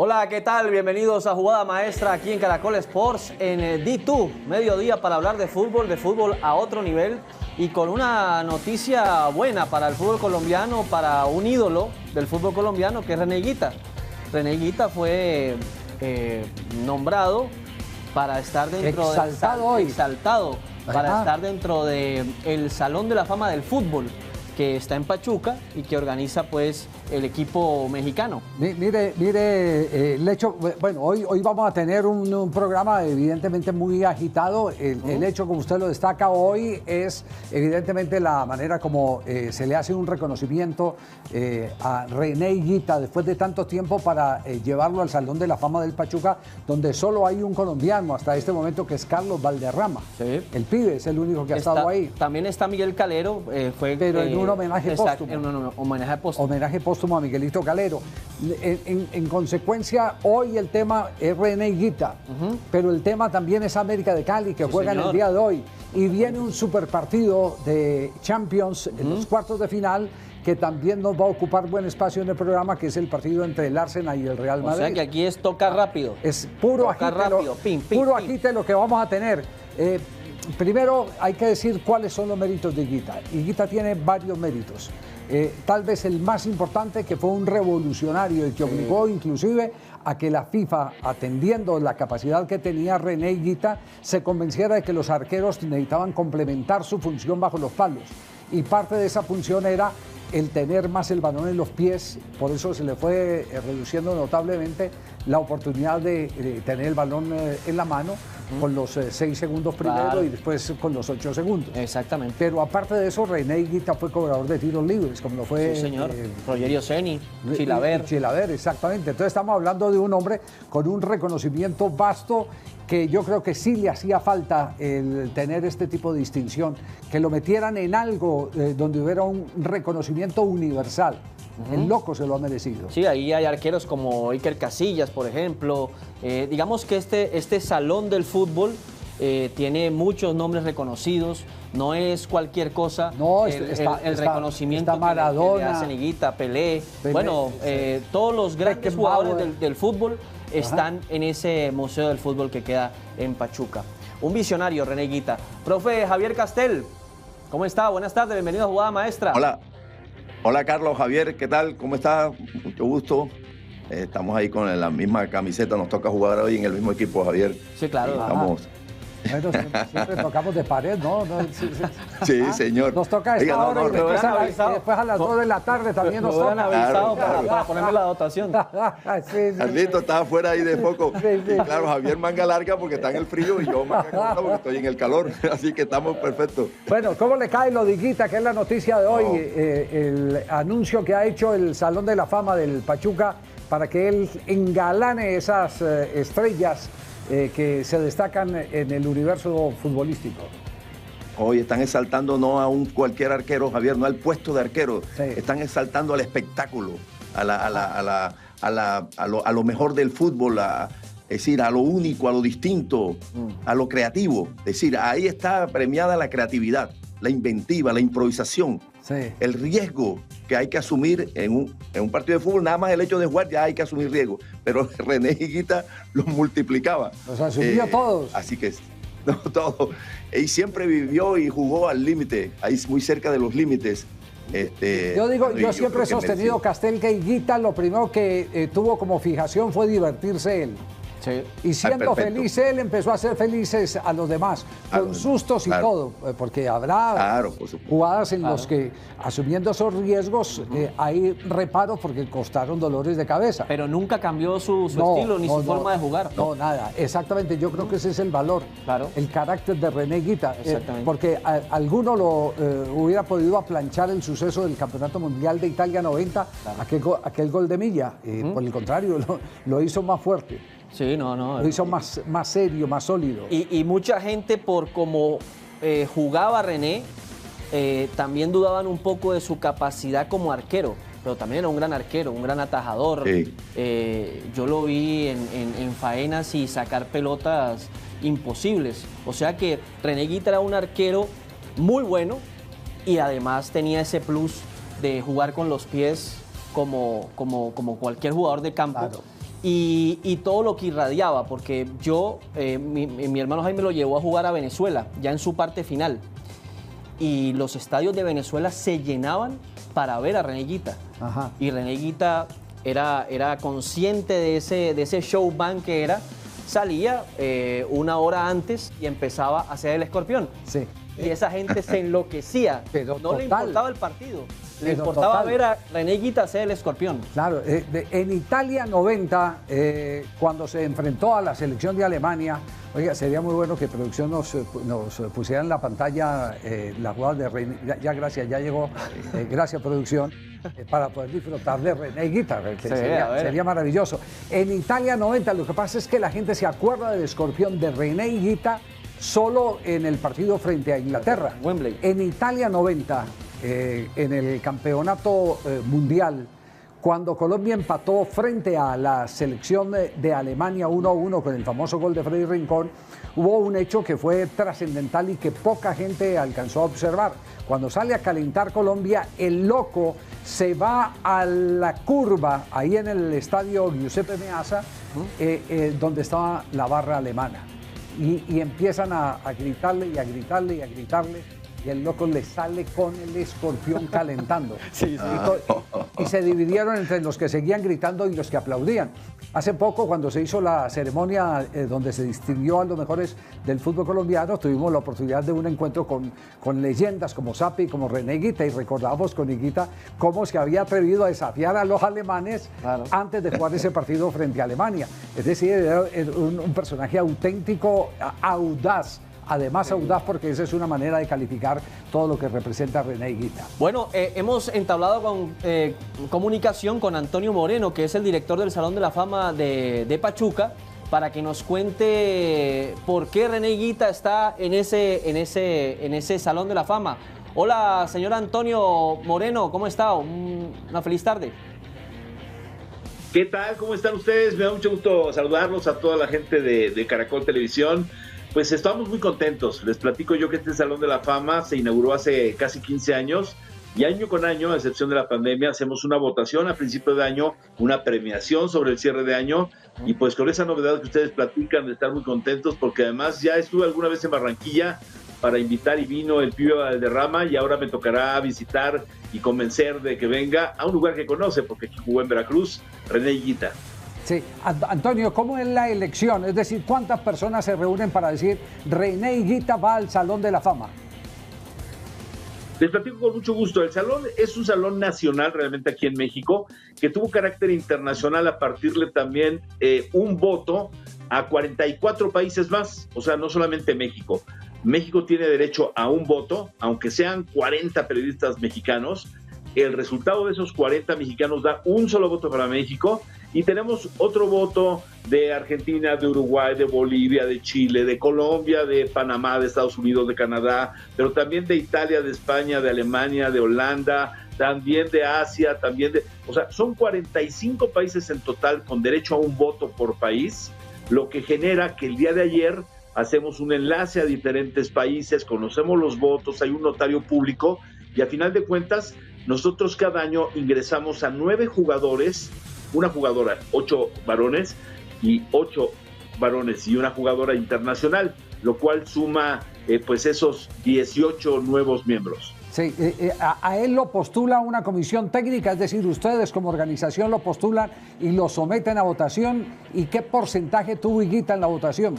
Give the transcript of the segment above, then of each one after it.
Hola, ¿qué tal? Bienvenidos a Jugada Maestra aquí en Caracol Sports en D2, mediodía para hablar de fútbol a otro nivel y con una noticia buena para el fútbol colombiano, para un ídolo del fútbol colombiano que es René Higuita. René Higuita fue nombrado para estar dentro exaltado para estar dentro del Salón de la Fama del Fútbol, que está en Pachuca y que organiza pues el equipo mexicano. Mire, Lecho, bueno, hoy vamos a tener un programa evidentemente muy agitado. El hecho, como usted lo destaca hoy, es evidentemente la manera como se le hace un reconocimiento a René Higuita después de tanto tiempo para llevarlo al Salón de la Fama del Pachuca, donde solo hay un colombiano hasta este momento, que es Carlos Valderrama. Sí. El pibe es el único que ha estado ahí. También está Miguel Calero, pero en un homenaje póstumo. En un homenaje póstumo. Homenaje póstumo a Miguelito Calero. En consecuencia, hoy el tema es René Higuita, pero el tema también es América de Cali, que juega en el día de hoy. Y viene un super partido de Champions en los cuartos de final, que también nos va a ocupar buen espacio en el programa, que es el partido entre el Arsenal y el Real Madrid. O sea que aquí es toca rápido. Es puro agite lo que vamos a tener. Primero hay que decir cuáles son los méritos de Higuita. Higuita tiene varios méritos. Tal vez el más importante, que fue un revolucionario y que obligó inclusive a que la FIFA, atendiendo la capacidad que tenía René Higuita, se convenciera de que los arqueros necesitaban complementar su función bajo los palos. Y parte de esa función era el tener más el balón en los pies, por eso se le fue reduciendo notablemente la oportunidad de tener el balón en la mano, con los 6 segundos primero y después con los 8 segundos. Exactamente. Pero aparte de eso, René Higuita fue cobrador de tiros libres, como lo fue... Sí, señor. Rogerio Ceni, Chilaver. Chilaver, exactamente. Entonces estamos hablando de un hombre con un reconocimiento vasto, que yo creo que sí le hacía falta el tener este tipo de distinción, que lo metieran en algo donde hubiera un reconocimiento universal. El loco se lo ha merecido. Sí, ahí hay arqueros como Iker Casillas, por ejemplo. Digamos que este salón del fútbol tiene muchos nombres reconocidos. No es cualquier cosa. No, el reconocimiento está Maradona, que le hacen Higuita, Pelé. Bueno, todos los grandes jugadores del fútbol están en ese museo del fútbol que queda en Pachuca. Un visionario, René Higuita. Profe Javier Castel, ¿cómo está? Buenas tardes, bienvenido a Jugada Maestra. Hola Carlos, Javier, ¿qué tal? ¿Cómo está? Mucho gusto. Estamos ahí con la misma camiseta, nos toca jugar hoy en el mismo equipo, Javier. Sí, claro. Estamos... Bueno, siempre tocamos de pared, ¿no? Sí, señor. Nos toca esta hora y después a las 2 de la tarde también nos toca. Avisado para ponerme la dotación. Carlito estaba fuera ahí de foco. Y claro, Javier manga larga porque está en el frío y yo manga corta porque estoy en el calor. Así que estamos perfectos. Bueno, ¿cómo le cae lo de Higuita, que es la noticia de hoy? El anuncio que ha hecho el Salón de la Fama del Pachuca para que él engalane esas estrellas que se destacan en el universo futbolístico. Hoy están exaltando no a un cualquier arquero, Javier, no al puesto de arquero. Sí. Están exaltando al espectáculo, a lo mejor del fútbol, es decir, a lo único, a lo distinto, a lo creativo. Es decir, ahí está premiada la creatividad, la inventiva, la improvisación, el riesgo que hay que asumir en un partido de fútbol. Nada más el hecho de jugar ya hay que asumir riesgo, pero René Higuita los multiplicaba. Los asumió todos. Así que todo. Y siempre vivió y jugó al límite, ahí muy cerca de los límites. Yo siempre he sostenido, Castel, que Higuita lo primero que tuvo como fijación fue divertirse él. Sí. Y siendo feliz él, empezó a hacer felices a los demás, con sustos y todo, porque habrá jugadas en los que, asumiendo esos riesgos, hay reparos porque costaron dolores de cabeza. Pero nunca cambió su estilo ni su forma de jugar. No, nada, exactamente, yo creo que ese es el valor, el carácter de René Higuita, porque alguno lo hubiera podido aplanchar el suceso del Campeonato Mundial de Italia 90, aquel gol de Milla, por el contrario, lo hizo más fuerte. Sí, no. Lo hizo más serio, más sólido. Y mucha gente, por cómo jugaba René, también dudaban un poco de su capacidad como arquero. Pero también era un gran arquero, un gran atajador. Sí. Yo lo vi en faenas y sacar pelotas imposibles. O sea que René Higuita era un arquero muy bueno y además tenía ese plus de jugar con los pies como cualquier jugador de campo. Claro. y todo lo que irradiaba, porque mi hermano Jaime lo llevó a jugar a Venezuela, ya en su parte final, y los estadios de Venezuela se llenaban para ver a René Higuita. Ajá. Y René Higuita era consciente de ese showman que era, salía una hora antes y empezaba a hacer el escorpión. Sí. Y esa gente se enloquecía. Pero no le importaba el partido, le importaba ver a René Higuita hacer el escorpión. Claro, en Italia 90, cuando se enfrentó a la selección de Alemania, oiga, sería muy bueno que producción nos pusiera en la pantalla la jugada de René. Ya gracias, ya llegó. Gracias, producción. Para poder disfrutar de René Higuita, que sería maravilloso. En Italia 90, lo que pasa es que la gente se acuerda del escorpión de René Higuita solo en el partido frente a Inglaterra. Wembley. En Italia 90, en el campeonato mundial, cuando Colombia empató frente a la selección de Alemania 1-1 con el famoso gol de Freddy Rincón, hubo un hecho que fue trascendental y que poca gente alcanzó a observar. Cuando sale a calentar Colombia, el loco se va a la curva, ahí en el estadio Giuseppe Meazza, donde estaba la barra alemana. Y empiezan a gritarle y a gritarle y a gritarle, y el loco le sale con el escorpión calentando. Sí, sí. Y se dividieron entre los que seguían gritando y los que aplaudían. Hace poco, cuando se hizo la ceremonia donde se distinguió a los mejores del fútbol colombiano, tuvimos la oportunidad de un encuentro con leyendas como Zappi, como René Higuita, y recordamos con Higuita cómo se había atrevido a desafiar a los alemanes antes de jugar ese partido frente a Alemania. Es decir, era un personaje auténtico, audaz. Además audaz, porque esa es una manera de calificar todo lo que representa René Higuita. Bueno, hemos entablado comunicación con Antonio Moreno, que es el director del Salón de la Fama de Pachuca, para que nos cuente por qué René Higuita está en ese Salón de la Fama. Hola, señor Antonio Moreno, ¿cómo está? Una feliz tarde. ¿Qué tal? ¿Cómo están ustedes? Me da mucho gusto saludarlos a toda la gente de Caracol Televisión. Pues estamos muy contentos. Les platico yo que este Salón de la Fama se inauguró hace casi 15 años y año con año, a excepción de la pandemia, hacemos una votación a principio de año, una premiación sobre el cierre de año, y pues con esa novedad que ustedes platican de estar muy contentos, porque además ya estuve alguna vez en Barranquilla para invitar y vino el Pibe Valderrama, y ahora me tocará visitar y convencer de que venga a un lugar que conoce, porque aquí jugó en Veracruz, René Higuita. Sí, Antonio, ¿cómo es la elección? Es decir, ¿cuántas personas se reúnen para decir René Higuita va al Salón de la Fama? Les platico con mucho gusto. El salón es un salón nacional realmente aquí en México, que tuvo carácter internacional a partirle también un voto a 44 países más, o sea, no solamente México. México tiene derecho a un voto, aunque sean 40 periodistas mexicanos. El resultado de esos 40 mexicanos da un solo voto para México, y tenemos otro voto de Argentina, de Uruguay, de Bolivia, de Chile, de Colombia, de Panamá, de Estados Unidos, de Canadá, pero también de Italia, de España, de Alemania, de Holanda, también de Asia, o sea, son 45 países en total con derecho a un voto por país, lo que genera que el día de ayer hacemos un enlace a diferentes países, conocemos los votos, hay un notario público, y a final de cuentas nosotros cada año ingresamos a 9 jugadores, una jugadora, 8 varones y 8 varones y una jugadora internacional, lo cual suma pues esos 18 nuevos miembros. Sí, a él lo postula una comisión técnica, es decir, ustedes como organización lo postulan y lo someten a votación. ¿Y qué porcentaje tuvo Higuita en la votación?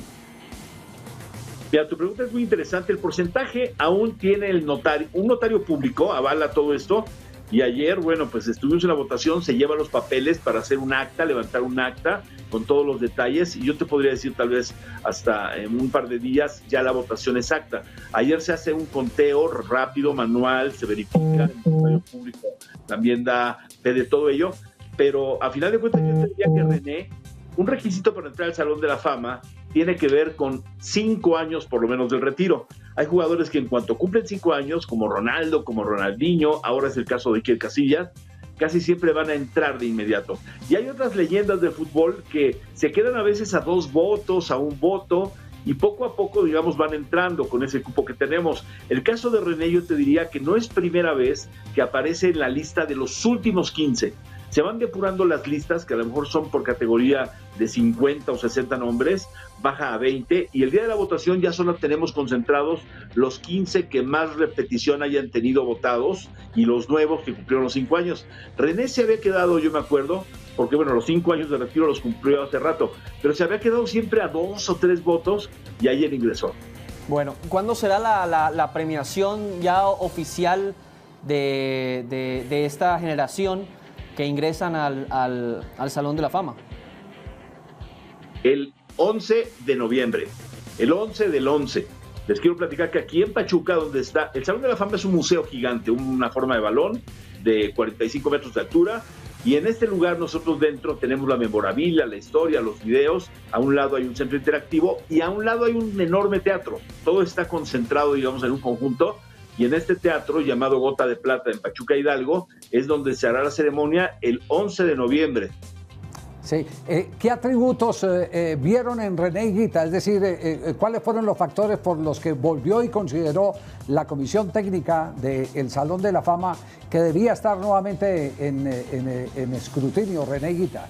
Mira, tu pregunta es muy interesante. El porcentaje aún tiene el notario, un notario público avala todo esto, y ayer, bueno, pues estuvimos en la votación, se llevan los papeles para hacer un acta, levantar un acta con todos los detalles, y yo te podría decir tal vez hasta en un par de días ya la votación exacta. Ayer se hace un conteo rápido, manual, se verifica, el notario público también da fe de todo ello, pero a final de cuentas yo tendría que, René, un requisito para entrar al Salón de la Fama tiene que ver con 5 años por lo menos del retiro. Hay jugadores que en cuanto cumplen 5 años, como Ronaldo, como Ronaldinho, ahora es el caso de Iker Casillas, casi siempre van a entrar de inmediato. Y hay otras leyendas de fútbol que se quedan a veces a 2 votos, a 1 voto, y poco a poco, digamos, van entrando con ese cupo que tenemos. El caso de René, yo te diría que no es primera vez que aparece en la lista de los últimos 15. Se van depurando las listas, que a lo mejor son por categoría de 50 o 60 nombres, baja a 20, y el día de la votación ya solo tenemos concentrados los 15 que más repetición hayan tenido votados, y los nuevos que cumplieron los 5 años. René se había quedado, yo me acuerdo, porque bueno, los 5 años de retiro los cumplió hace rato, pero se había quedado siempre a 2 o 3 votos, y ayer ingresó. Bueno, ¿cuándo será la premiación ya oficial de esta generación que ingresan al Salón de la Fama? El 11 de noviembre, el 11 del 11. Les quiero platicar que aquí en Pachuca, donde está, el Salón de la Fama es un museo gigante, una forma de balón de 45 metros de altura, y en este lugar nosotros dentro tenemos la memorabilia, la historia, los videos. A un lado hay un centro interactivo y a un lado hay un enorme teatro. Todo está concentrado, digamos, en un conjunto, y en este teatro llamado Gota de Plata en Pachuca Hidalgo es donde se hará la ceremonia el 11 de noviembre. Sí. ¿Qué atributos vieron en René Higuita? Es decir, ¿cuáles fueron los factores por los que volvió y consideró la comisión técnica del Salón de la Fama que debía estar nuevamente en escrutinio René Higuita?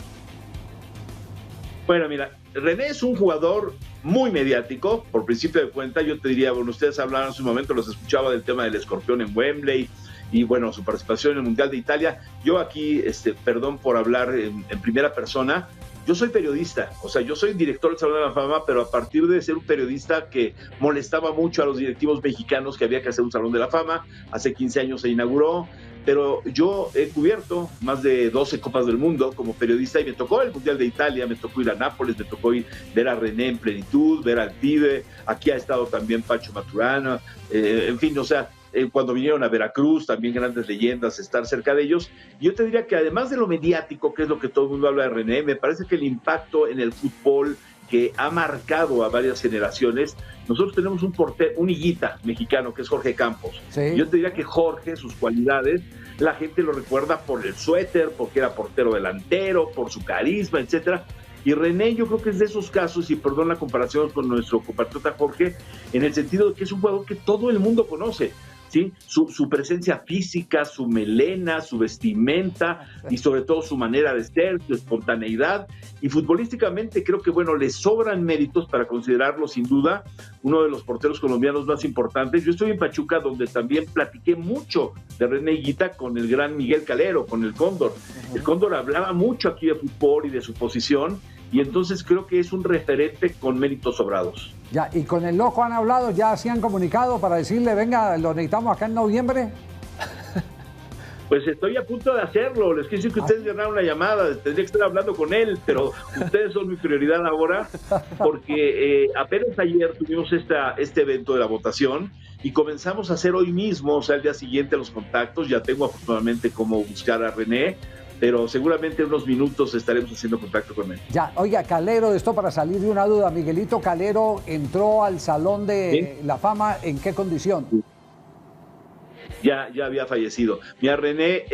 Bueno, mira, René es un jugador muy mediático, por principio de cuenta. Yo te diría, bueno, ustedes hablaron en su momento, los escuchaba del tema del escorpión en Wembley, y bueno, su participación en el Mundial de Italia. Yo aquí, perdón por hablar en primera persona, yo soy periodista, o sea, yo soy director del Salón de la Fama, pero a partir de ser un periodista que molestaba mucho a los directivos mexicanos que había que hacer un Salón de la Fama, hace 15 años se inauguró, pero yo he cubierto más de 12 Copas del Mundo como periodista, y me tocó el Mundial de Italia, me tocó ir a Nápoles, me tocó ver a René en plenitud, ver al pibe, aquí ha estado también Pacho Maturana, en fin, o sea, cuando vinieron a Veracruz, también grandes leyendas, estar cerca de ellos. Yo te diría que además de lo mediático, que es lo que todo el mundo habla de René, me parece que el impacto en el fútbol que ha marcado a varias generaciones. Nosotros tenemos un higuita mexicano que es Jorge Campos. Sí. Yo te diría que Jorge, sus cualidades, la gente lo recuerda por el suéter, porque era portero delantero, por su carisma, etcétera. Y René, yo creo que es de esos casos, y perdón la comparación con nuestro compatriota Jorge, en el sentido de que es un jugador que todo el mundo conoce, ¿sí? Su presencia física, su melena, su vestimenta y sobre todo su manera de ser, su espontaneidad. Y futbolísticamente creo que, bueno, le sobran méritos para considerarlo sin duda uno de los porteros colombianos más importantes. Yo estoy en Pachuca, donde también platiqué mucho de René Higuita con el gran Miguel Calero, con el Cóndor. El Cóndor hablaba mucho aquí de fútbol y de su posición, y entonces creo que es un referente con méritos sobrados. Ya, ¿y con el Loco han hablado? ¿Ya se han comunicado para decirle, venga, lo necesitamos acá en noviembre? Pues estoy a punto de hacerlo. Les quiero decir que ustedes ganaron una llamada, tendría que estar hablando con él, pero ustedes son mi prioridad ahora, porque apenas ayer tuvimos este evento de la votación y comenzamos a hacer hoy mismo, o sea, el día siguiente, los contactos. Ya tengo afortunadamente cómo buscar a René, pero seguramente en unos minutos estaremos haciendo contacto con él. Ya, oiga, Calero, esto para salir de una duda, Miguelito Calero entró al Salón de la Fama, ¿en qué condición? Sí. Ya había fallecido. Mira, René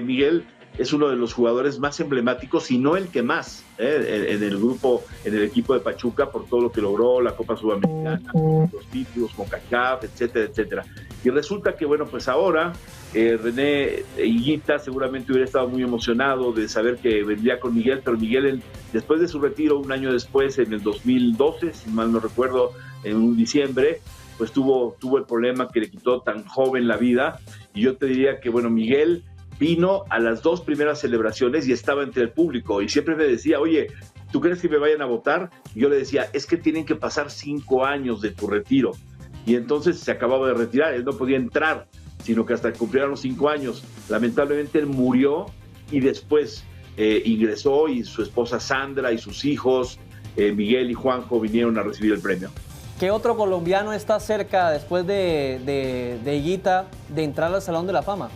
Miguel es uno de los jugadores más emblemáticos, y no el que más, en el grupo, en el equipo de Pachuca, por todo lo que logró, la Copa Sudamericana, los títulos, CONCACAF, etcétera, etcétera. Y resulta que, bueno, pues ahora René Higuita seguramente hubiera estado muy emocionado de saber que vendría con Miguel, pero Miguel, después de su retiro, un año después, en el 2012, si mal no recuerdo, en un diciembre, pues tuvo el problema que le quitó tan joven la vida. Y yo te diría que, bueno, Miguel vino a las 2 primeras celebraciones y estaba entre el público, y siempre me decía, oye, ¿tú crees que me vayan a votar? Y yo le decía, es que tienen que pasar 5 años de tu retiro. Y entonces se acababa de retirar, él no podía entrar, sino que hasta que cumplieran los 5 años. Lamentablemente él murió, y después ingresó, y su esposa Sandra y sus hijos, Miguel y Juanjo, vinieron a recibir el premio. ¿Qué otro colombiano está cerca, después de Higuita, de entrar al Salón de la Fama?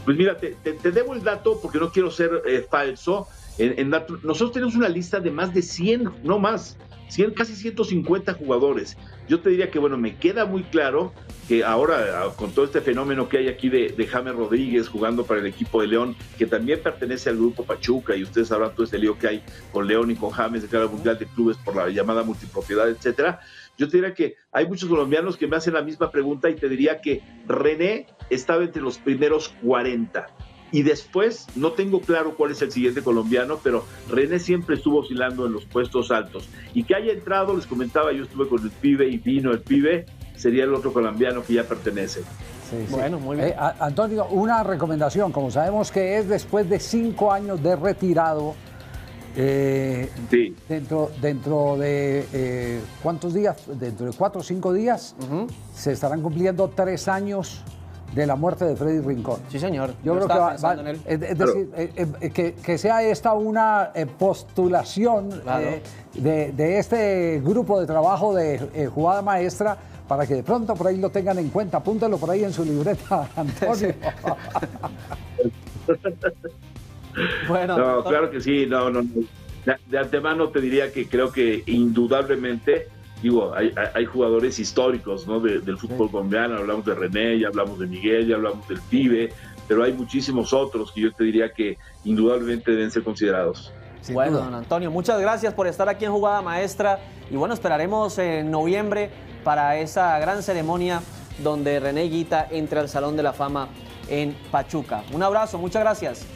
Pues mira, te debo el dato porque no quiero ser falso. Nosotros tenemos una lista de más de 100, no más, 100, casi 150 jugadores. yo te diría que, bueno, me queda muy claro que ahora, con todo este fenómeno que hay aquí de James Rodríguez jugando para el equipo de León, que también pertenece al grupo Pachuca, y ustedes sabrán todo este lío que hay con León y con James de cara al Mundial de Clubes por la llamada multipropiedad, etcétera. Yo te diría que hay muchos colombianos que me hacen la misma pregunta y te diría que René estaba entre los primeros 40. Y después, no tengo claro cuál es el siguiente colombiano, pero René siempre estuvo oscilando en los puestos altos. Y que haya entrado, les comentaba, yo estuve con el pibe y vino el pibe, sería el otro colombiano que ya pertenece. Sí, sí. Bueno, muy bien. Antonio, una recomendación, como sabemos que es después de 5 años de retirado, sí. dentro de ¿cuántos días? Dentro de 4 o 5 días se estarán cumpliendo 3 años de la muerte de Freddy Rincón. Sí, señor. Yo creo que es decir, que sea esta una postulación, claro, de este grupo de trabajo de Jugada Maestra, para que de pronto por ahí lo tengan en cuenta. Apúntelo por ahí en su libreta, Antonio. Bueno, no, claro que sí, no. De antemano te diría que creo que indudablemente, digo, hay jugadores históricos, ¿no? Del fútbol colombiano. Hablamos de René, ya hablamos de Miguel, ya hablamos del pibe, pero hay muchísimos otros que yo te diría que indudablemente deben ser considerados. Bueno, don Antonio, muchas gracias por estar aquí en Jugada Maestra, y bueno, esperaremos en noviembre para esa gran ceremonia donde René Higuita entre al Salón de la Fama en Pachuca. Un abrazo, muchas gracias.